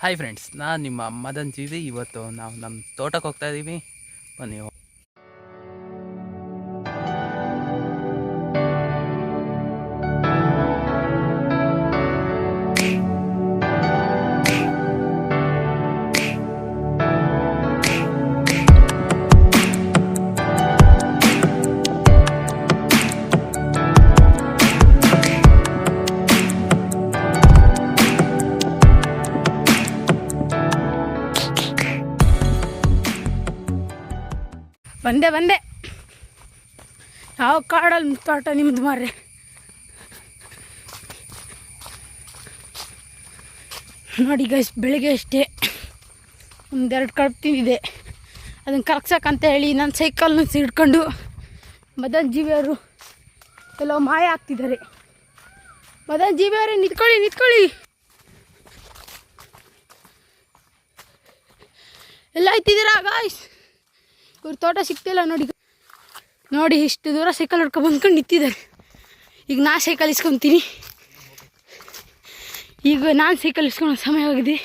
Hi friends, ನಾನು ನಿಮ್ಮ ಮದನ್ ಜೀವಿ. ಇವತ್ತು ನಾವು ನಮ್ಮ ತೋಟಕ್ಕೆ ಹೋಗ್ತಾ ಇದ್ದೀವಿ. ಬನ್ನಿ. ಬಂದೆ ಯಾವ ಕಾಡಲ್ಲಿ ತೋಟ ನಿಮ್ದು ಮಾರ್ರೆ. ನೋಡಿ ಗೈಸ್, ಬೆಳಿಗ್ಗೆ ಅಷ್ಟೇ ಒಂದೆರಡು ಕಡುಬು ತಿಂದಿದೆ. ಅದನ್ನು ಕರಗ್ಸಕ್ಕಂತ ಹೇಳಿ ನನ್ನ ಸೈಕಲ್ನ ಹಿಡ್ಕೊಂಡು ಮದನ್ ಜೀವಿಯವರು ಕೆಲವು ಮಾಯ ಆಗ್ತಿದ್ದಾರೆ. ಮದನ್ ಜೀವಿಯವರೇ ನಿಂತ್ಕೊಳ್ಳಿ. ಎಲ್ಲ ಇತ್ತಿದ್ದೀರಾ ಗಾಯ್ಸ್? ಇವ್ರ ತೋಟ ಸಿಗ್ತಿಲ್ಲ ನೋಡಿ ಇಷ್ಟು ದೂರ ಸೈಕಲ್ ಹೊಡ್ಕೊಂಡು ಬಂದ್ಕೊಂಡು ನಿಂತಿದ್ದಾರೆ. ಈಗ ನಾ ಸೈಕಲ್ ಇಸ್ಕೊತೀನಿ. ಈಗ ನಾನು ಸೈಕಲ್ ಇಸ್ಕೊಳೋ ಸಮಯವಾಗಿದೆ.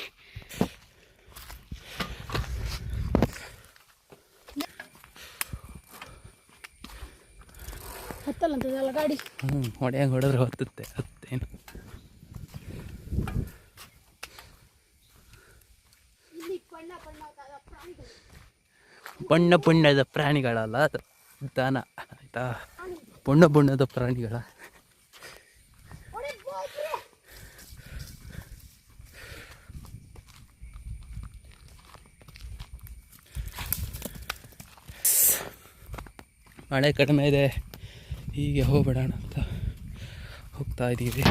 ಹತ್ತಲ್ಲಂತದಲ್ಲ ಗಾಡಿ. ಹೊಡೆದ್ರೆ ಹತ್ತೇನು. ಬಣ್ಣದ ಪ್ರಾಣಿಗಳಲ್ಲ, ಅದು ದನ ಆಯ್ತಾ. ಬಣ್ಣದ ಪ್ರಾಣಿಗಳ ಮಳೆ ಕಡಿಮೆ ಇದೆ, ಹೀಗೆ ಹೋಗ್ಬಿಡೋಣ ಅಂತ ಹೋಗ್ತಾ ಇದ್ದೀವಿ.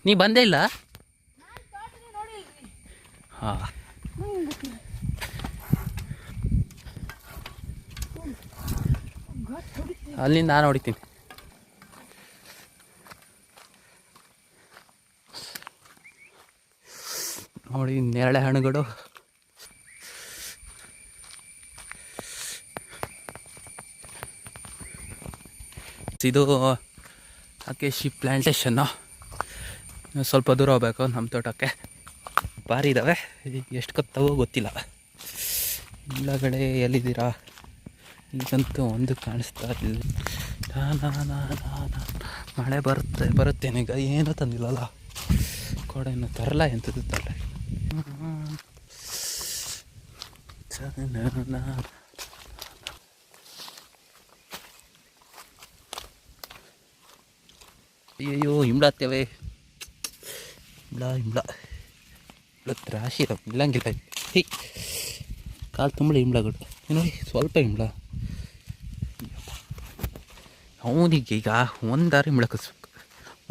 ನೀ ಬಂದೇ ಇಲ್ಲ? ಹಾಂ, ಅಲ್ಲಿಂದ ನಾನು ಹೊಡಿತೀನಿ. ನೋಡಿ ನೇರಳೆ ಹಣ್ಣುಗಳು. ಇದು ಅಕೇಶಿ ಪ್ಲ್ಯಾಂಟೇಶನ್ನು. ಸ್ವಲ್ಪ ದೂರ ಹೋಗ್ಬೇಕು ನಮ್ಮ ತೋಟಕ್ಕೆ. ಭಾರಿ ಇದ್ದಾವೆ, ಎಷ್ಟು ಕತ್ತವೋ ಗೊತ್ತಿಲ್ಲ. ಒಳಗಡೆ ಎಲ್ಲಿದ್ದೀರಾ? ಈಗಂತೂ ಒಂದು ಕಾಣಿಸ್ತಾ ಇಲ್ಲ. ಮಳೆ ಬರುತ್ತೇನೀಗ. ಏನೂ ತಂದಿಲ್ಲಲ್ಲ, ಕೊಡೆಯನ್ನು ತರಲ್ಲ, ಎಂಥದ್ದು ತರಲ್ಲ. ಅಯ್ಯೋ, ಹಿಂಬ್ಳಾತ್ತೇವೆ. ಹಿಂಬ್ಳ ರಾಶಿ ಇಲ್ಲಂಗಿಲ್ಲ. ಹೇ, ಕಾಲು ತುಂಬಳ ಹಿಂಬ್ಳಗಳು ನೋಡಿ, ಸ್ವಲ್ಪ ಹಿಂಬ್ಳ. ಅವನಿಗೆ ಈಗ ಒಂದಾರು ಹಿಂಬ್ಳ ಕಚ್ಬೇಕು,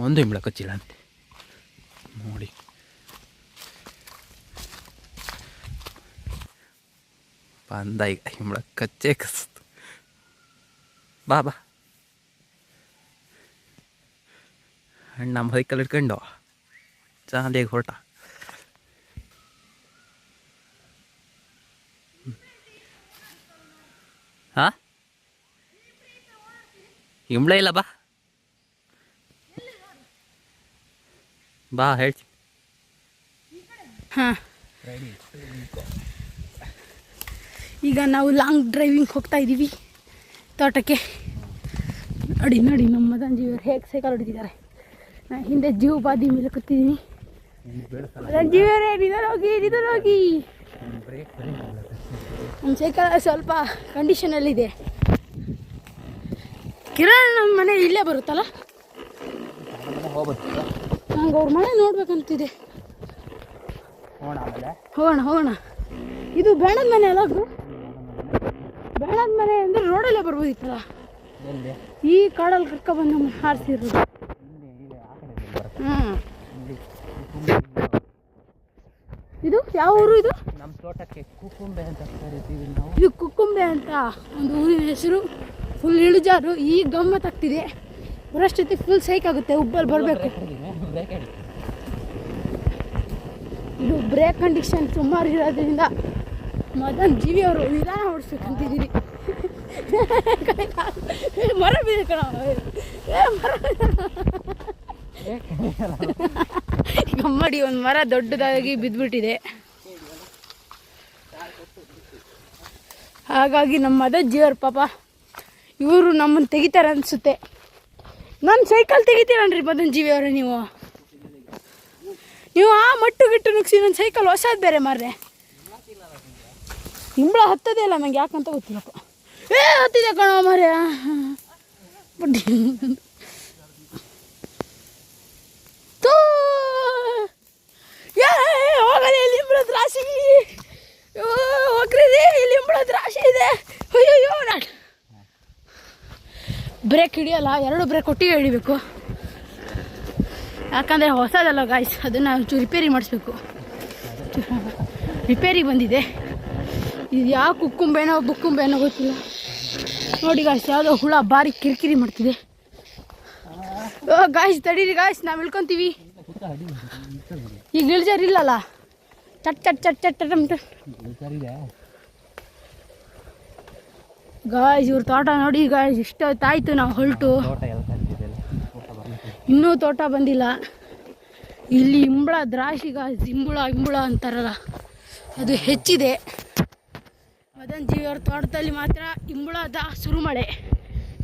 ಒಂದು ಹಿಂಬ್ಳ ಕಚ್ಚಿಲ್ಲ ಅಂತೆ ನೋಡಿ. ಬಂದ ಈಗ ಹಿಂಬ್ಳ ಕಚ್ಚೇ ಕಚ್ತು. ಬಾ ಹಣ್ಣು ನಮ್ಮ ಸೈಕಲ್ ಇಟ್ಕೊಂಡು ಚಾಲಿಯಾಗಿ ಹೊರಟ. ಹಾಂ, ಹಿಂಬ್ಳ ಇಲ್ಲ. ಬಾ ಹೇಳ್ತೀನಿ. ಹಾಂ, ಈಗ ನಾವು ಲಾಂಗ್ ಡ್ರೈವಿಂಗ್ ಹೋಗ್ತಾ ಇದ್ದೀವಿ ತೋಟಕ್ಕೆ. ನೋಡಿ ನಮ್ಮ ಮದನ್ ಜೀವಿಯವರು ಹೇಗೆ ಸೈಕಲ್ ಹೊಡಿತಿದ್ದಾರೆ. ನಾನು ಹಿಂದೆ ಜೀವಪಾದಿ ಮೇಲೆ ಕೂತಿದ್ದೀನಿ. ಮದನ್ ಜೀವಿಯವರೇ, ನಿಧಾನ ಹೋಗಿ. ನಮ್ಮ ಸೈಕಲ್ ಸ್ವಲ್ಪ ಕಂಡೀಷನಲ್ಲಿದೆ. ಕಿರಣ್ ನಮ್ಮ ಮನೆ ಇಲ್ಲೇ ಬರುತ್ತಲ್ಲ, ನಂಗೆ ಅವ್ರ ಮನೆ ನೋಡ್ಬೇಕಂತಿದೆ. ಹೋಗೋಣ. ಇದು ಬೇಣದ ಮನೆ ಅಲ್ಲ? ಬೇಣದ ಮನೆ ಅಂದರೆ ರೋಡಲ್ಲೇ ಬರ್ಬೋದಿತ್ತಲ್ಲ. ಈ ಕಾಡಲ್ಲಿ ಕರ್ಕೊಬಂದು ನಮ್ಮ ಹಾರಿಸಿರೋದು. ಇದು ಯಾವ ಊರು? ಇದು ನಮ್ಮ ತೋಟಕ್ಕೆ ಕುಕ್ಕುಂಬೆ ಅಂತ ಕರಿತೀವಿ ನಾವು. ಇದು ಕುಕ್ಕುಂಬೆ ಅಂತ ಒಂದು ಊರಿನ ಹೆಸರು. ಫುಲ್ ಇಳಿಜಾರು. ಈಗ ಗಮ್ಮತ್ತಾಗ್ತಿದೆ. ಬರೋಷ್ಟೊತ್ತಿಗೆ ಫುಲ್ ಸೈಕ್ ಆಗುತ್ತೆ. ಉಬ್ಬಲ್ಲಿ ಬರಬೇಕು. ಇದು ಬ್ರೇಕ್ ಕಂಡೀಷನ್ ಸುಮಾರು ಇರೋದ್ರಿಂದ ಮದನ್ ಜೀವಿ ಅವರು ನಿಧಾನ ಓಡಿಸ್ಬೇಕಂತಿದ್ದೀರಿ. ಮರ ಬಿದ್ದೆ ಕಣ. ಗಮ್ಮಡಿ ಒಂದು ಮರ ದೊಡ್ಡದಾಗಿ ಬಿದ್ದುಬಿಟ್ಟಿದೆ. ಹಾಗಾಗಿ ನಮ್ಮ ಮದಜ್ಜಿಯವ್ರ ಪಾಪ ಇವರು ನಮ್ಮನ್ನು ತೆಗಿತಾರೆ ಅನಿಸುತ್ತೆ. ನಾನು ಸೈಕಲ್ ತೆಗಿತೀರನ್ರಿ ಮದಜ್ಜಿಯವರೇ ನೀವು ಆ ಮಟ್ಟು ಗಿಟ್ಟು ನುಗ್ಸಿ ನನ್ನ ಸೈಕಲ್ ಹೊಸದು ಬೇರೆ ಮಾರ್ರೆ. ಇಂಬಳ ಹತ್ತದೇ ಇಲ್ಲ ನಂಗೆ ಯಾಕಂತ ಗೊತ್ತಿಲ್ಲಪ್ಪ. ಹತ್ತಿದೆ ಕಣೋ ಮಾರ್ರೆ. ಹೋಗಲಿ ಇಲ್ಲಿ ಇಂಬಳದ ರಾಶಿ ಹೋಗ್ರಿ, ಇಲ್ಲಿ ಇಂಬಳದ ರಾಶಿ ಇದೆ. ಅಯ್ಯೋ ನಾಟ್ ಬ್ರೇಕ್ ಹಿಡಿಯಲ್ಲ, 2 ಬ್ರೇಕ್ ಒಟ್ಟಿಗೆ ಹಿಡಿಬೇಕು. ಯಾಕಂದರೆ ಹೊಸದಲ್ಲ ಗಾಯ್ಸ್, ಅದನ್ನು ರಿಪೇರಿ ಮಾಡಿಸ್ಬೇಕು. ರಿಪೇರಿ ಬಂದಿದೆ. ಇದು ಯಾವ ಕುಕ್ಕುಂಬೇನೋ ಬುಕ್ಕುಂಬೇನೋ ಗೊತ್ತಿಲ್ಲ. ನೋಡಿ ಗಾಯ್ಸ್, ಯಾವುದೋ ಹುಳ ಭಾರಿ ಕಿರಿಕಿರಿ ಮಾಡ್ತಿದೆ. ಗಾಯ್ಸ್ ತಡೀರಿ ಗಾಯ್ಸ್, ನಾವು ಇಳ್ಕೊತೀವಿ. ಈಗ ಇಳ್ಜಾರ್ ಇಲ್ಲಲ್ಲ, ಚಟ್ ಚಟ್ ಚಟ್ ಚಟ್ ಅಂತ ಗಾಯ್ಸ್. ಇವ್ರ ತೋಟ ನೋಡಿ ಗಾಯ್ಸ್, ಇಷ್ಟೊತ್ತಾಯ್ತು ನಾವು ಹೊರಟು, ಇನ್ನೂ ತೋಟ ಬಂದಿಲ್ಲ. ಇಲ್ಲಿ ಇಂಬಳ ದ್ರಾಕ್ಷಿ ಗಾಯ್ಸ್, ಇಂಬಳ ಅಂತಾರಲ್ಲ ಅದು ಹೆಚ್ಚಿದೆ. ಮದನ್ ಜೀವಿಯವ್ರ ತೋಟದಲ್ಲಿ ಮಾತ್ರ ಇಂಬಳದ ಸುರುಮಳೆ.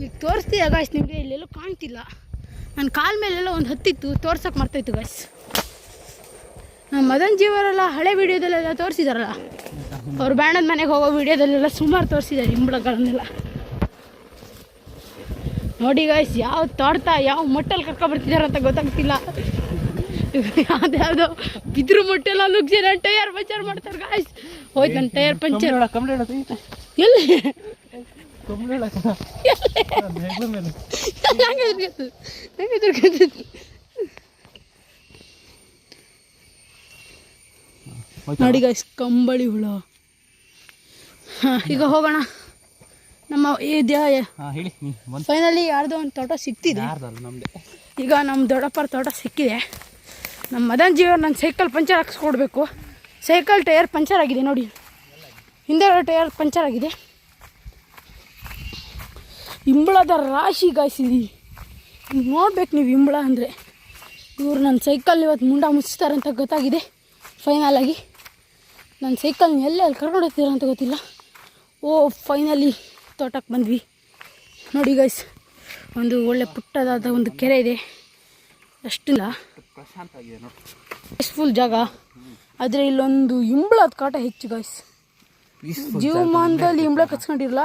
ಈಗ ತೋರಿಸ್ತೀಯ ಗಾಯ್ಸ್ ನಿಮಗೆ, ಇಲ್ಲೆಲ್ಲೂ ಕಾಣ್ತಿಲ್ಲ. ನನ್ನ ಕಾಲ ಮೇಲೆಲ್ಲ ಒಂದು ಹತ್ತಿತ್ತು, ತೋರ್ಸೋಕೆ ಮರ್ತೈತು ಗಾಯ್ಸ್. ನಮ್ಮ ಮದನ್ ಜೀವರೆಲ್ಲ ಹಳೆ ವೀಡಿಯೋದಲ್ಲೆಲ್ಲ ತೋರಿಸಿದಾರಲ್ಲ, ಅವ್ರು ಬ್ಯಾಂಡದ ಮನೆಗೆ ಹೋಗೋ ವೀಡಿಯೋದಲ್ಲೆಲ್ಲ ಸುಮಾರು ತೋರಿಸಿದ್ದಾರೆ ಇಂಬಳಗಳನ್ನೆಲ್ಲ. ನೋಡಿ ಗಾಯ್ಸ್, ಯಾವ ತೋಟ ಯಾವ ಮೊಟ್ಟಲ್ಲಿ ಕರ್ಕೊಬರ್ತಿದ್ದಾರೆ ಅಂತ ಗೊತ್ತಾಗ್ತಿಲ್ಲ. ಯಾವುದ್ಯಾವುದೋ ಬಿದ್ರು ಮೊಟ್ಟೆಲ್ಲ ನುಗ್ಸಿ ನನ್ನ ಟೈರ್ ಪಂಚರ್ ಮಾಡ್ತಾರೆ ಗಾಯ್ಸ್. ಹೋಯ್ತು ನನ್ನ ಟೈರ್ ಪಂಚರ್. ಎಲ್ಲಿ ನೋಡಿ ಗಾಯ್ಸ್, ಕಂಬಳಿ ಹುಳ. ಈಗ ಹೋಗೋಣ. ನಮ್ಮ ಫೈನಲಿ ಯಾರ್ದೋ ಒಂದು ತೋಟ ಸಿಕ್ತಿದೆ. ಈಗ ನಮ್ಮ ದೊಡ್ಡಪ್ಪರ ತೋಟ ಸಿಕ್ಕಿದೆ. ನಮ್ಮ ಮದನ್ ಜೀವರ್ ನನ್ನ ಸೈಕಲ್ ಪಂಚರ್ ಹಾಕ್ಸ್ಕೊಡ್ಬೇಕು. ಸೈಕಲ್ ಟೈರ್ ಪಂಚರ್ ಆಗಿದೆ ನೋಡಿ, ಹಿಂದೆ ಟೈರ್ ಪಂಚರ್ ಆಗಿದೆ. ಇಂಬಳದ ರಾಶಿ ಗಾಯ್ಸಿದಿ, ನೋಡ್ಬೇಕು ನೀವು ಇಂಬಳ ಅಂದರೆ. ಇವರು ನನ್ನ ಸೈಕಲ್ ಇವತ್ತು ಮುಂಡ ಮುಚ್ಚಿಸ್ತಾರಂತ ಗೊತ್ತಾಗಿದೆ. ಫೈನಲ್ ಆಗಿ ನನ್ನ ಸೈಕಲ್ ಎಲ್ಲೆಲ್ಲಿ ಕರ್ಕೊಂಡು ಹೋಗ್ತೀರ ಅಂತ ಗೊತ್ತಿಲ್ಲ. ಫೈನಲಿ ತೋಟಕ್ಕೆ ಬಂದ್ವಿ. ನೋಡಿ ಗೈಸ್, ಒಂದು ಒಳ್ಳೆ ಪುಟ್ಟದಾದ ಒಂದು ಕೆರೆ ಇದೆ. ಅಷ್ಟಿಲ್ಲ, ಪೀಸ್ಫುಲ್ ಜಾಗ. ಆದರೆ ಇಲ್ಲೊಂದು ಇಂಬಳದ ಕಾಟ ಹೆಚ್ಚು ಗೈಸ್. ಜೀವಮಾನದಲ್ಲಿ ಇಂಬಳ ಕಚ್ಕೊಂಡಿರಲ್ಲ.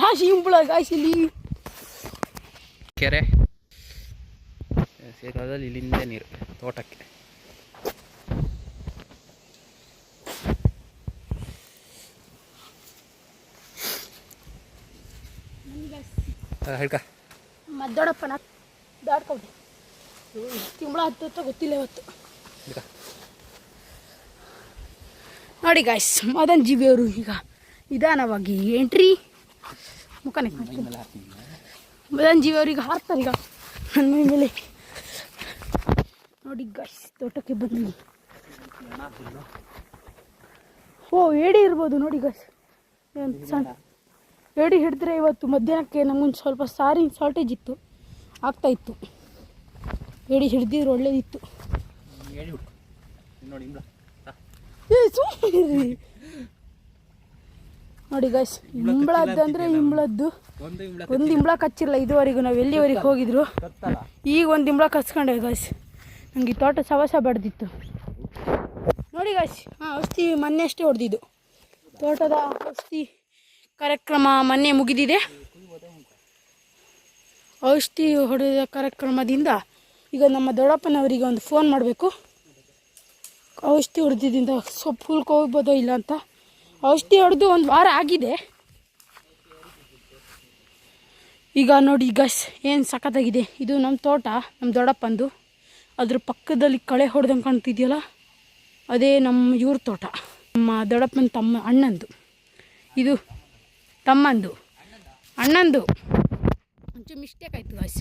ರಾಶಿ ಇಂಬಳ ಗಾಯ್ಸ್ ಇಲ್ಲಿ. ಕೆರೆ ಶೀಘ್ರದಲ್ಲಿ ಇಲ್ಲಿಂದ ನೀರು ತೋಟಕ್ಕೆ. ಮದ್ದೊಡಪ್ಪನ ದಾಡ್ಕೊಂಡು ತಿಂಬಳ ಹತ್ತು ಗೊತ್ತಿಲ್ಲ ಇವತ್ತು. ನೋಡಿ ಗಾಯ್ಸ್, ಮದನ್ ಜೀವಿಯವರು ಈಗ ನಿಧಾನವಾಗಿ ಎಂಟ್ರಿ ಮುಖನೇ ಮದನ್ ಜೀವಿಯವ್ರಿಗೆ ಹಾರ್ತಾರೆ ಈಗ ನನ್ನ ಮೈ ಮೇಲೆ. ನೋಡಿ ಗಾಯ್ಸ್, ತೋಟಕ್ಕೆ ಬಂದ್ವಿ. ಏಡಿ ಇರ್ಬೋದು ನೋಡಿ ಗಾಯ್ಸ್. ಸಣ್ಣ ಏಡಿ ಹಿಡಿದ್ರೆ ಇವತ್ತು ಮಧ್ಯಾಹ್ನಕ್ಕೆ ನಮಗೊಂದು ಸ್ವಲ್ಪ ಶಾರ್ಟೇಜ್ ಇತ್ತು, ಆಗ್ತಾಯಿತ್ತು. ಏಡಿ ಹಿಡ್ದಿದ್ರು ಒಳ್ಳೇದಿತ್ತು. ನೋಡಿ ಗಾಯ್ಸ್, ಇಂಬಳದ್ದು ಅಂದರೆ ಇಂಬಳದ್ದು ಒಂದು ಇಂಬಳ ಕಚ್ಚಿಲ್ಲ ಇದುವರೆಗೂ. ನಾವು ಎಲ್ಲಿವರೆಗೆ ಹೋಗಿದ್ರು, ಈಗ ಒಂದು ಇಂಬಳ ಕಚ್ಕೊಂಡೆ ಗಾಯ್ಸ್. ನನಗೆ ತೋಟ ಸವಸ ಬಡ್ದಿತ್ತು ನೋಡಿ ಗಾಯ್ಸ್. ಔಷಧಿ ಮೊನ್ನೆ ಅಷ್ಟೇ ಹೊಡೆದಿದ್ದು. ತೋಟದ ಔಷಧಿ ಕಾರ್ಯಕ್ರಮ ಮೊನ್ನೆ ಮುಗಿದಿದೆ. ಔಷಧಿ ಹೊಡೆದ ಕಾರ್ಯಕ್ರಮದಿಂದ ಈಗ ನಮ್ಮ ದೊಡ್ಡಪ್ಪನವರಿಗೆ ಒಂದು ಫೋನ್ ಮಾಡಬೇಕು. ಔಷಧಿ ಹೊಡೆದಿದ್ದರಿಂದ ಸೊಪ್ಪು ಹುಲ್ಕೋಗ್ಬೋದೋ ಇಲ್ಲ ಅಂತ. ಔಷಧಿ ಹೊಡೆದು 1 ವಾರ ಆಗಿದೆ. ಈಗ ನೋಡಿ ಗಸ್, ಏನು ಸಖತ್ತಾಗಿದೆ. ಇದು ನಮ್ಮ ತೋಟ, ನಮ್ಮ ದೊಡ್ಡಪ್ಪಂದು. ಅದ್ರ ಪಕ್ಕದಲ್ಲಿ ಕಳೆ ಹೊಡೆದಂಗೆ ಕಾಣ್ತಿದೆಯಲ್ಲ, ಅದೇ ನಮ್ಮ ಇವ್ರ ತೋಟ, ನಮ್ಮ ದೊಡ್ಡಪ್ಪನ ಅಣ್ಣಂದು. ಇದು ತಮ್ಮಂದು, ಅಣ್ಣಂದು. ಒಂಚೂರು ಮಿಸ್ಟೇಕ್ ಆಯಿತು ಗಾಯ್ಸ್.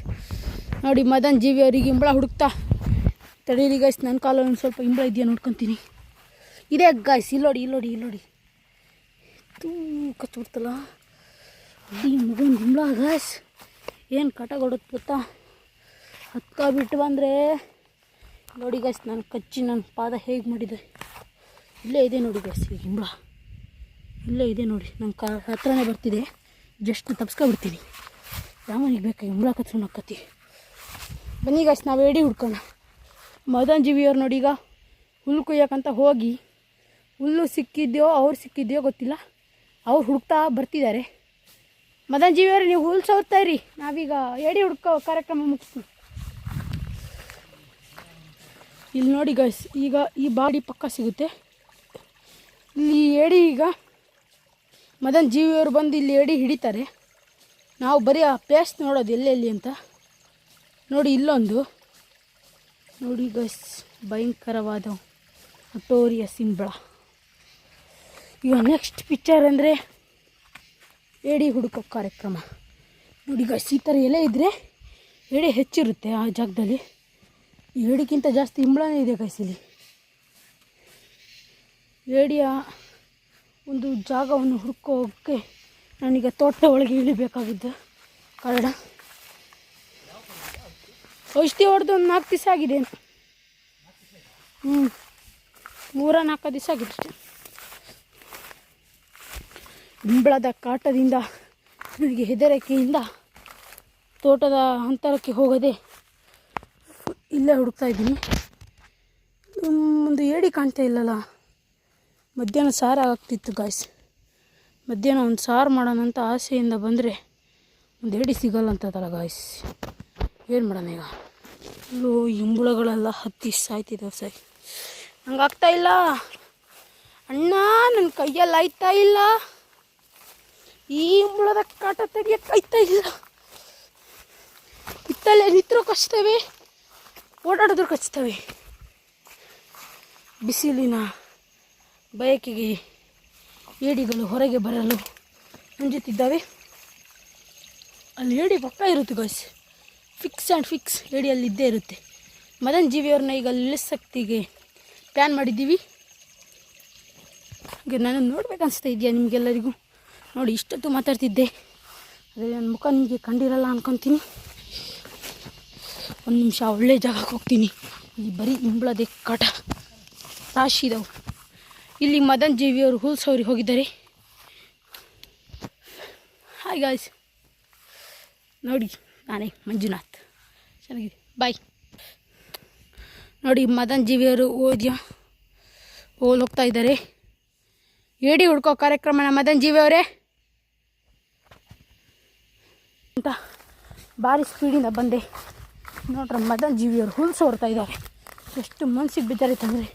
ನೋಡಿ ಮದನ್ ಜೀವಿ ಅವರಿಗೆ ಇಂಬಳ ಹುಡುಕ್ತಾ ತಡೀರಿ ಗಾಯ್ಸ್. ನನ್ನ ಕಾಲಲ್ಲಿ ಒಂದು ಸ್ವಲ್ಪ ಇಂಬಳ ಇದೆಯಾ ನೋಡ್ಕೊತೀನಿ. ಇದೇ ಗಾಯ್ಸ್, ಇಲ್ಲಿ ನೋಡಿ ತೂ ಕಚ್ಬಿಡ್ತಲ್ಲ ಅಡಿ ಮಗನ ಇಂಬ್ಳ ಗಾಯ್ಸ್. ಏನು ಕಟ ಕೊಡುತ್ತೆ ಗೊತ್ತಾ, ಹತ್ತ ಬಿಟ್ಟು ಬಂದರೆ ನೋಡಿ ಗಾಯ್ಸ್, ನಾನು ಕಚ್ಚಿ ನನ್ನ ಪಾದ ಹೇಗೆ ಮಾಡಿದೆ. ಇಲ್ಲೇ ಇದೆ ನೋಡಿ ಗಾಯ್ಸ್, ಈಗ ಇಂಬ್ಳ ಇಲ್ಲೇ ಇದೆ ನೋಡಿ, ನನ್ನ ಹತ್ರನೇ ಬರ್ತಿದೆ. ಜಸ್ಟ್ ತಪ್ಸ್ಕೊಬಿಡ್ತೀನಿ. ರಾಮನಿಗೆ ಬೇಕಾಗಿ ಇಂಬ್ಳ ಕಚ್ಕೊಂಡು ಹಾಕತ್ತಿ. ಬನ್ನಿ ಗಾಯ್ಸ್, ನಾವು ಏಡಿ ಹುಡ್ಕೋಣ. ಮದನ್ ಜೀವಿಯವ್ರು ನೋಡಿ, ಈಗ ಹುಲ್ಲು ಕೊಯ್ಯೋಕ್ಕಂತ ಹೋಗಿ ಹುಲ್ಲು ಸಿಕ್ಕಿದ್ಯೋ ಅವ್ರು ಸಿಕ್ಕಿದ್ಯೋ ಗೊತ್ತಿಲ್ಲ, ಅವ್ರು ಹುಡುಕ್ತಾ ಬರ್ತಿದ್ದಾರೆ. ಮದನ್ ಜೀವಿಯವ್ರು ನೀವು ಹುಲ್ಲು ಸವರ್ತಾ ಇರಿ, ನಾವೀಗ ಏಡಿ ಹುಡ್ಕೋ ಕಾರ್ಯಕ್ರಮ ಮುಗಿಸ್ತೀವಿ. ಇಲ್ಲಿ ನೋಡಿ ಗೈಸ್, ಈಗ ಈ ಬಾಡಿ ಪಕ್ಕ ಸಿಗುತ್ತೆ. ಇಲ್ಲಿ ಏಡಿ, ಈಗ ಮದನ್ ಜೀವಿಯವರು ಬಂದು ಇಲ್ಲಿ ಏಡಿ ಹಿಡಿತಾರೆ. ನಾವು ಬರೀ ಆ ಪ್ಲೇಸ್ ನೋಡೋದು ಎಲ್ಲೆಲ್ಲಿ ಅಂತ. ನೋಡಿ ಇಲ್ಲೊಂದು ನೋಡಿ ಗೈಸ್, ಭಯಂಕರವಾದ ನೋಟೋರಿಯಸ್ ಇಂಬ್ಳ. ಈಗ ನೆಕ್ಸ್ಟ್ ಪಿಕ್ಚರ್ ಅಂದರೆ ಏಡಿ ಹುಡುಕೋ ಕಾರ್ಯಕ್ರಮ. ನೋಡಿ ಗೈಸ್, ಈ ಥರ ಎಲೆ ಇದ್ದರೆ ಏಡಿ ಹೆಚ್ಚಿರುತ್ತೆ ಆ ಜಾಗದಲ್ಲಿ. ಏಡಿಗಿಂತ ಜಾಸ್ತಿ ಇಂಬ್ಳನೇ ಇದೆ ಗೈಸ್ ಇಲ್ಲಿ. ಏಡಿಯ ಒಂದು ಜಾಗವನ್ನು ಹುಡ್ಕೋಕ್ಕೆ ನಾನೀಗ ತೋಟ ಒಳಗೆ ಇಳಿಬೇಕಾಗಿದ್ದ ಕಾರಣ ಔಷಧಿ ಹೊಡೆದು ಒಂದು 4 ದಿವಸ ಆಗಿದೆ. 3-4 ದಿವಸ ಆಗಿದೆ ಅಷ್ಟೇ. ಇಂಬ್ಳದ ಕಾಟದಿಂದ ನನಗೆ ಹೆದರಿಕೆಯಿಂದ ತೋಟದ ಅಂತರಕ್ಕೆ ಹೋಗದೆ ಇಲ್ಲೇ ಹುಡುಕ್ತಾ ಇದ್ದೀನಿ. ಒಂದು ಏಡಿ ಕಾಣ್ತಾ ಇಲ್ಲಲ್ಲ. ಮಧ್ಯಾಹ್ನ ಸಾರು ಆಗ್ತಿತ್ತು ಗಾಯ್ಸ್. ಮಧ್ಯಾಹ್ನ ಒಂದು ಸಾರು ಮಾಡೋಣ ಅಂತ ಆಸೆಯಿಂದ ಬಂದರೆ ಒಂದು ಏಡಿ ಸಿಗಲ್ಲ ಅಂತದಲ್ಲ ಗಾಯ್ಸ್. ಏನು ಮಾಡೋಣ ಈಗ? ಇಲ್ಲೂ ಇಂಬುಳಗಳೆಲ್ಲ ಹತ್ತಿ ಸಾಯ್ತಿದ್ದಾವೆ ಸರಿ. ನಂಗೆ ಆಗ್ತಾ ಇಲ್ಲ ಅಣ್ಣ, ನನ್ನ ಕೈಯಲ್ಲಿ ಆಯ್ತಾ ಇಲ್ಲ. ಈ ಇಂಬುಳದ ಕಾಟ ತೆಗಿಯಕ್ಕೆ ಆಯ್ತಾ ಇಲ್ಲ. ಇತ್ತಲ್ಲೇ ನಿಂತರೂ ಕಚ್ತವೆ, ಓಡಾಡಿದ್ರು ಕಚ್ತವೆ. ಬಿಸಿಲಿನ ಬಯಕೆಗೆ ಏಡಿಗಳು ಹೊರಗೆ ಬರಲು ಅಂಜುತ್ತಿದ್ದಾವೆ. ಅಲ್ಲಿ ಏಡಿ ಪಕ್ಕ ಇರುತ್ತೆ ಗಾಯ್ಸ್, ಫಿಕ್ಸ್ ಆ್ಯಂಡ್ ಫಿಕ್ಸ್ ಏಡಿ ಅಲ್ಲಿ ಇದ್ದೇ ಇರುತ್ತೆ. ಮದನ್ ಜೀವಿಯವ್ರನ್ನ ಈಗ ನಿಲ್ಲಿಸಕ್ತಿಗೆ ಪ್ಲ್ಯಾನ್ ಮಾಡಿದ್ದೀವಿ. ಈಗ ನಾನು ನೋಡ್ಬೇಕು ಅನಿಸ್ತಾ ಇದೆಯಾ ನಿಮಗೆಲ್ಲರಿಗೂ? ನೋಡಿ, ಇಷ್ಟೊತ್ತು ಮಾತಾಡ್ತಿದ್ದೆ, ಅದೇ ನನ್ನ ಮುಖ ನಿಮಗೆ ಕಂಡಿರಲ್ಲ ಅನ್ಕೊತೀನಿ. ಒಂದು ನಿಮಿಷ ಒಳ್ಳೆ ಜಾಗಕ್ಕೆ ಹೋಗ್ತೀನಿ. ಇಲ್ಲಿ ಬರೀ ಇಂಬ್ಳದೆ ಕಾಟ ರಾಶಿ ಇದಾವೆ. ಇಲ್ಲಿ ಮದನ್ ಜೀವಿಯವರು ಹುಲ್ ಸೌರಿ ಹೋಗಿದ್ದಾರೆ. ಹಾಯ್ ಗಾಯ್ಸ್, ನೋಡಿ ನಾನೇ ಮಂಜುನಾಥ್. ಚೆನ್ನಾಗಿದೆ, ಬಾಯ್. ನೋಡಿ ಮದನ್ ಜೀವಿಯವರು ಹೋಗ್ತಾ ಇದ್ದಾರೆ. ಏಡಿ ಹುಡ್ಕೋ ಕಾರ್ಯಕ್ರಮನ ಮದನ್ ಜೀವಿಯವರೇ ಅಂತ ಭಾರಿ ಸ್ಪೀಡಿಂದ ಬಂದೆ. ನೋಡ್ರ ಮದನ್ ಜೀವಿಯವರು ಹುಲ್ ಸೋರ್ತಾ ಇದ್ದಾರೆ. ಎಷ್ಟು ಮನಸ್ಸಿಗೆ ಬಿದ್ದಾರೈತಂದರೆ,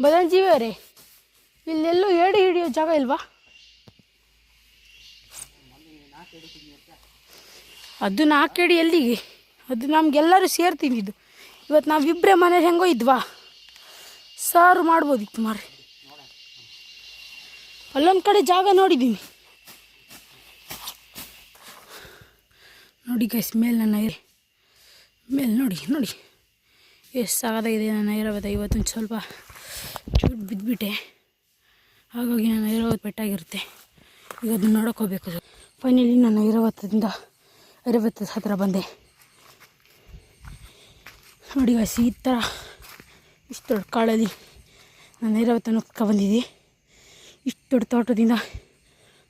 ಮದನ್ ಜೀವಿಯವರೇ ಇಲ್ಲೆಲ್ಲೂ ಏಡಿ ಹಿಡಿಯೋ ಜಾಗ ಇಲ್ವಾ? ಅದು 4 ಏಡಿ ಎಲ್ಲಿಗೆ? ಅದು ನಮಗೆಲ್ಲರೂ ಸೇರ್ತಿದ್ದು. ಇವತ್ತು ನಾವಿಬ್ಬರೇ ಮನೇಲಿ ಹೆಂಗೋ ಇದ್ವಾ, ಸಾರು ಮಾಡ್ಬೋದಿತ್ತು ಮಾರ್ರಿ. ಅಲ್ಲೊಂದು ಕಡೆ ಜಾಗ ನೋಡಿದ್ದೀನಿ. ನೋಡಿ ಗೈಸ್, ಮೇಲೆ ನೋಡಿ ಎಷ್ಟು ಸಾಕಾಗಿದೆ ನನ್ನ ಐರಾವತ. ಇವತ್ತೊಂದು ಸ್ವಲ್ಪ ಚೂಟ್ ಬಿದ್ದುಬಿಟ್ಟೆ, ಹಾಗಾಗಿ ನನ್ನ ಐರಾವತ ಪೆಟ್ಟಾಗಿರುತ್ತೆ. ಈಗ ಅದನ್ನ ನೋಡೋಕೆ ಹೋಗ್ಬೇಕು. ಫೈನಲಿ ನಾನು ಐರಾವತದ ಹತ್ರ ಬಂದೆ. ನೋಡಿ ಗೈಸ್, ಈ ಥರ ಇಷ್ಟು ದೊಡ್ಡ ಕಾಡಲ್ಲಿ ನಾನು ಐರಾವತ ನುಗ್ಕ ಬಂದಿದ್ದೆ. ಇಷ್ಟು ದೊಡ್ಡ ತೋಟದಿಂದ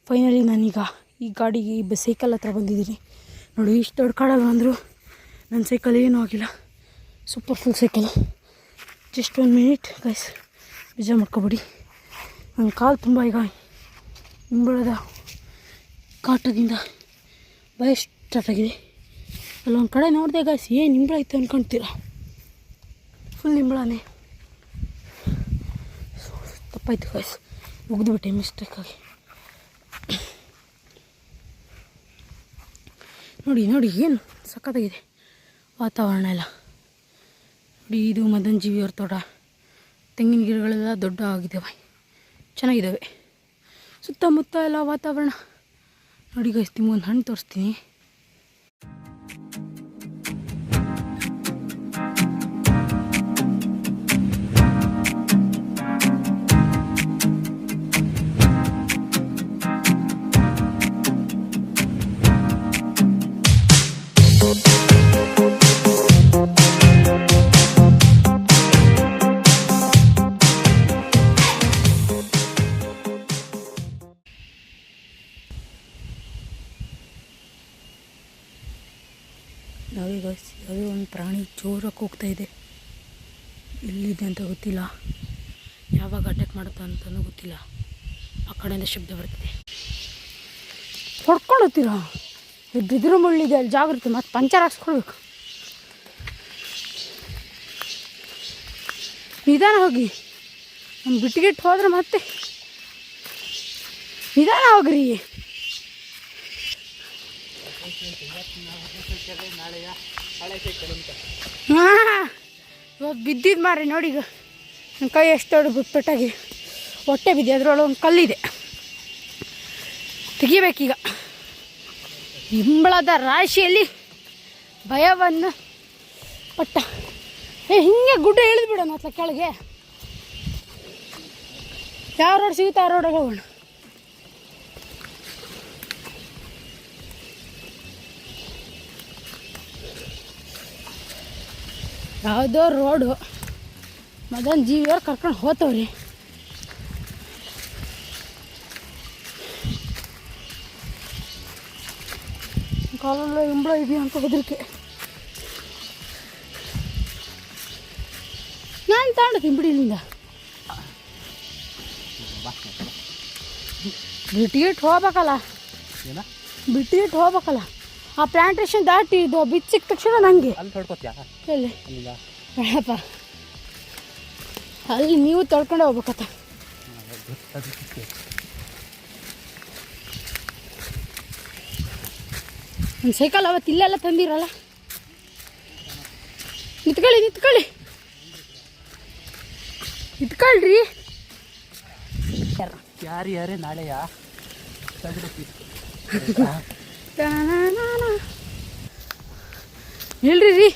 ಫೈನಲಿ ನಾನೀಗ ಈ ಗಾಡಿಗೆ ಸೈಕಲ್ ಹತ್ರ ಬಂದಿದ್ದೀನಿ. ನೋಡಿ, ಇಷ್ಟು ದೊಡ್ಡ ಕಾಡಲ್ಲಿ ಬಂದರು ನನ್ನ ಸೈಕಲ್ ಏನೂ ಆಗಿಲ್ಲ. Super full cycle. Just 1 minute guys, ಬೇಜಾರು ಮಾಡ್ಕೊಬಿಡಿ. ನನ್ನ ಕಾಲು ತುಂಬ ಈಗ ಇಂಬಳದ ಕಾಟದಿಂದ ಭಯ ಸ್ಟಾರ್ಟ್ ಆಗಿದೆ. ಅಲ್ಲೊಂದು ಕಡೆ ನೋಡಿದೆ ಗೈಸ್, ಏನು ಇಂಬಳ ಇತ್ತು ಅಂದ್ಕೊಳ್ತೀರ, ಫುಲ್ ಇಂಬಳನೇ. ತಪ್ಪಾಯ್ತು ಗೈಸ್, ಮುಗಿದ್ಬಿಟ್ಟೆ ಮಿಸ್ಟೇಕಾಗಿ. ನೋಡಿ ಏನು ಸಖತ್ತಾಗಿದೆ ವಾತಾವರಣ ಎಲ್ಲ. ನೋಡಿ, ಇದು ಮದನ್ ಜೀವಿಯವ್ರ ತೋಟ. ತೆಂಗಿನ ಗಿಡಗಳೆಲ್ಲ ದೊಡ್ಡ ಆಗಿದ್ದಾವೆ, ಚೆನ್ನಾಗಿದ್ದಾವೆ. ಸುತ್ತಮುತ್ತ ಎಲ್ಲ ವಾತಾವರಣ ನೋಡಿ ಗೈಸ್. ನಿಮಗೊಂದು ಹಣ್ಣು ತೋರಿಸ್ತೀನಿ. ಜೋರಾಗಿ ಹೋಗ್ತಾ ಇದೆ. ಎಲ್ಲಿದೆ ಅಂತ ಗೊತ್ತಿಲ್ಲ, ಯಾವಾಗ ಅಟ್ಯಾಕ್ ಮಾಡುತ್ತಾ ಅಂತಲೂ ಗೊತ್ತಿಲ್ಲ. ಆ ಕಡೆಯಿಂದ ಶಬ್ದ ಬರ್ತಿದೆ. ಹೊಡ್ಕೊಂಡು ಹೋಗ್ತೀರಾ? ಬಿದಿರು ಮುಳ್ಳಿದೆ, ಅಲ್ಲಿ ಜಾಗ್ರತೆ, ಮತ್ತು ಪಂಚರ್ ಹಾಕ್ಸ್ಕೊಳ್ಬೇಕು. ನಿಧಾನ ಹೋಗಿ, ನಮ್ಮ ಬಿಟ್ಟಿಗಿಟ್ಟು ಹೋದ್ರೆ ಮತ್ತೆ ನಿಧಾನ ಹೋಗ್ರಿ. ಹಾಂ, ಇವತ್ತು ಬಿದ್ದಿದ್ದು ಮಾರಿ ನೋಡಿ. ಈಗ ನನ್ನ ಕೈ ಎಷ್ಟು ದೊಡ್ಡ ಬಿಟ್ಟಾಗಿ ಹೊಟ್ಟೆ ಬಿದ್ದೆ, ಅದರೊಳಗೆ ಒಂದು ಕಲ್ಲಿದೆ, ತೆಗಿಬೇಕೀಗ. ಇಂಬಳದ ರಾಶಿಯಲ್ಲಿ ಭಯವನ್ನು ಪಟ್ಟ. ಹಿಂಗೆ ಗುಡ್ಡ ಇಳಿದ್ಬಿಡೋಣ ಅತ್ಲ ಕೆಳಗೆ. ಯಾವ ರೋಡ್ ಸಿಗುತ್ತೆ ಆ ರೋಡಾಗ ಹೋಗೋಣ. ಯಾವುದೋ ರೋಡು ಮದನ್ ಜೀವಿಯವ್ರು ಕರ್ಕೊಂಡು ಹೋಗ್ತವ್ರಿ. ಕಾಲಲ್ಲ ಇಂಬಳ ಇದೆಯಾ ಅಂತ ಹೆದರಿಕೆ. ನಾನು ತಗೊಂಡು ಬಿಡಿ ಇಲ್ಲಿಂದ. ಬಿಟ್ಟಿಗಿಟ್ಟು ಹೋಗ್ಬೇಕಲ್ಲ, ಬಿಟ್ಟಿಗಿಟ್ಟು ಹೋಗ್ಬೇಕಲ್ಲ. ಆ ಪ್ಲಾಂಟೇಶನ್ ದಾಟಿ ಇದು ಬಿಚ್ಚ ಸಿಕ್ಕ ತಕ್ಷಣ ನನಗೆ ಅಲ್ಲಿ ತೊಡ್ಕೋತ್ಯಾ? ಎಲ್ಲಿ ಬೇಡಪ್ಪ, ಅಲ್ಲಿ ನೀವು ತೊಳ್ಕೊಂಡೆ ಹೋಗ್ಬೇಕತ್ತ. ಒಂದು ಸೈಕಲ್ ಅವತ್ತು ಇಲ್ಲೆಲ್ಲ ತಂದಿರಲ್ಲ. ನಿಂತ್ಕೊಳ್ಳಿ ನಿಂತ್ಕೊಳ್ಳಿ ನಿಂತ್ಕೊಳ್ರಿ. ಯಾರೇ ನಾಳೆಯ ಹೇಳ್ರಿ ರೀ.